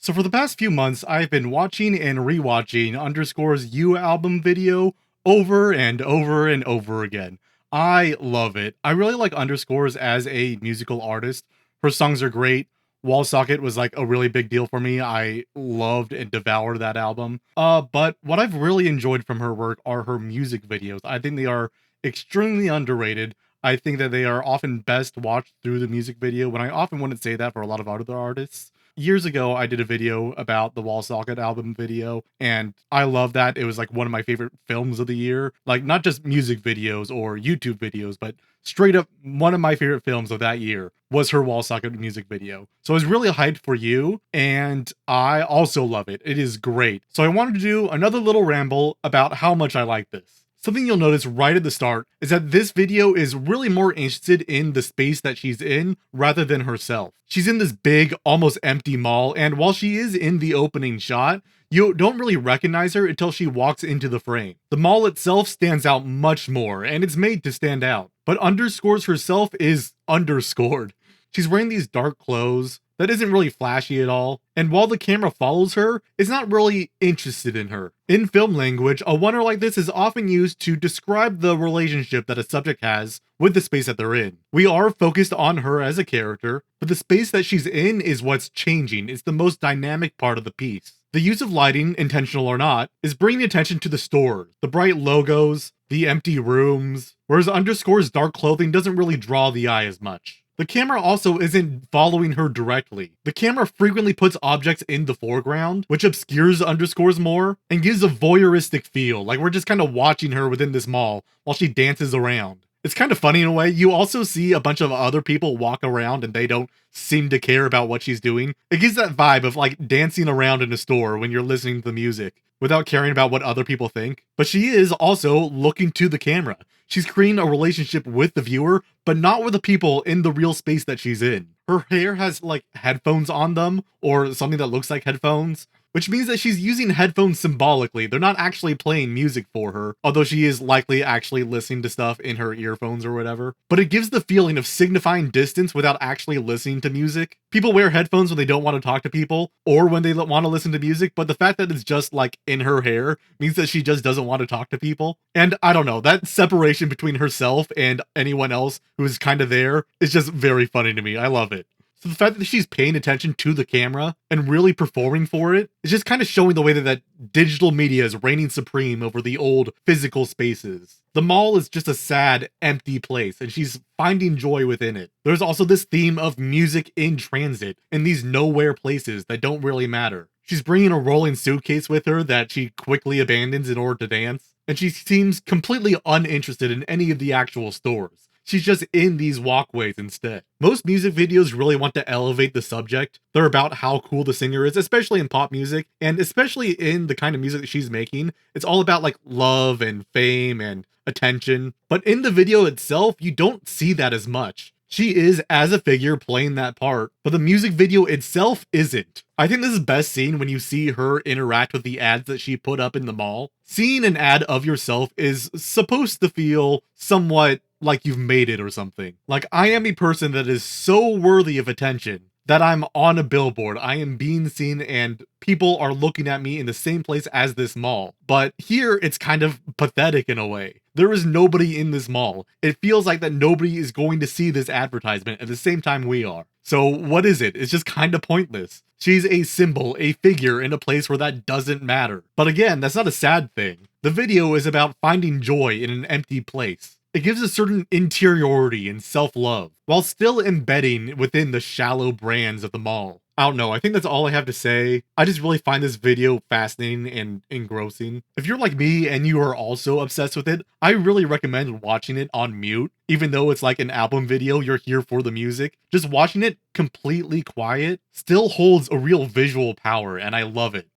So for the past few months, I've been watching and rewatching Underscore's You album video over and over and over again. I love it. I really like Underscores as a musical artist. Her songs are great. Wall Socket was like a really big deal for me. I loved and devoured that album. But what I've really enjoyed from her work are her music videos. I think they are extremely underrated. I think that they are often best watched through the music video when I often wouldn't say that for a lot of other artists. Years ago, I did a video about the Wall Socket album video, and I love that. It was like one of my favorite films of the year. Like, not just music videos or YouTube videos, but straight up one of my favorite films of that year was her Wall Socket music video. So I was really hyped for you, and I also love it. It is great. So I wanted to do another little ramble about how much I like this. Something you'll notice right at the start is that this video is really more interested in the space that she's in rather than herself. She's in this big, almost empty mall, and while she is in the opening shot, you don't really recognize her until she walks into the frame. The mall itself stands out much more, and it's made to stand out. But Underscores herself is underscored. She's wearing these dark clothes that isn't really flashy at all, and while the camera follows her, it's not really interested in her. In film language, a wonder like this is often used to describe the relationship that a subject has with the space that they're in. We are focused on her as a character, but the space that she's in is what's changing. It's the most dynamic part of the piece. The use of lighting, intentional or not, is bringing attention to the store, the bright logos, the empty rooms, whereas Underscore's dark clothing doesn't really draw the eye as much. The camera also isn't following her directly. The camera frequently puts objects in the foreground, which obscures Underscores more, and gives a voyeuristic feel, like we're just kind of watching her within this mall while she dances around. It's kind of funny in a way. You also see a bunch of other people walk around and they don't seem to care about what she's doing. It gives that vibe of like dancing around in a store when you're listening to the music without caring about what other people think. But she is also looking to the camera. She's creating a relationship with the viewer, but not with the people in the real space that she's in. Her hair has like headphones on them, or something that looks like headphones, which means that she's using headphones symbolically. They're not actually playing music for her, although she is likely actually listening to stuff in her earphones or whatever. But it gives the feeling of signifying distance without actually listening to music. People wear headphones when they don't want to talk to people, or when they want to listen to music, but the fact that it's just like in her hair means that she just doesn't want to talk to people. And I don't know, that separation between herself and anyone else who is kind of there is just very funny to me. I love it. So the fact that she's paying attention to the camera and really performing for it is just kind of showing the way that digital media is reigning supreme over the old physical spaces. The mall is just a sad, empty place, and she's finding joy within it. There's also this theme of music in transit in these nowhere places that don't really matter. She's bringing a rolling suitcase with her that she quickly abandons in order to dance, and she seems completely uninterested in any of the actual stores. She's just in these walkways instead. Most music videos really want to elevate the subject. They're about how cool the singer is, especially in pop music, and especially in the kind of music that she's making. It's all about like love and fame and attention. But in the video itself, you don't see that as much. She is, as a figure, playing that part, but the music video itself isn't. I think this is best seen when you see her interact with the ads that she put up in the mall. Seeing an ad of yourself is supposed to feel somewhat like you've made it or something. Like, I am a person that is so worthy of attention that I'm on a billboard. I am being seen and people are looking at me in the same place as this mall. But here it's kind of pathetic in a way. There is nobody in this mall. It feels like that nobody is going to see this advertisement at the same time we are. So what is it? It's just kind of pointless. She's a symbol, a figure in a place where that doesn't matter. But again, that's not a sad thing. The video is about finding joy in an empty place. It gives a certain interiority and self-love, while still embedding within the shallow brands of the mall. I don't know, I think that's all I have to say. I just really find this video fascinating and engrossing. If you're like me and you are also obsessed with it, I really recommend watching it on mute. Even though it's like an album video, you're here for the music. Just watching it completely quiet still holds a real visual power, and I love it.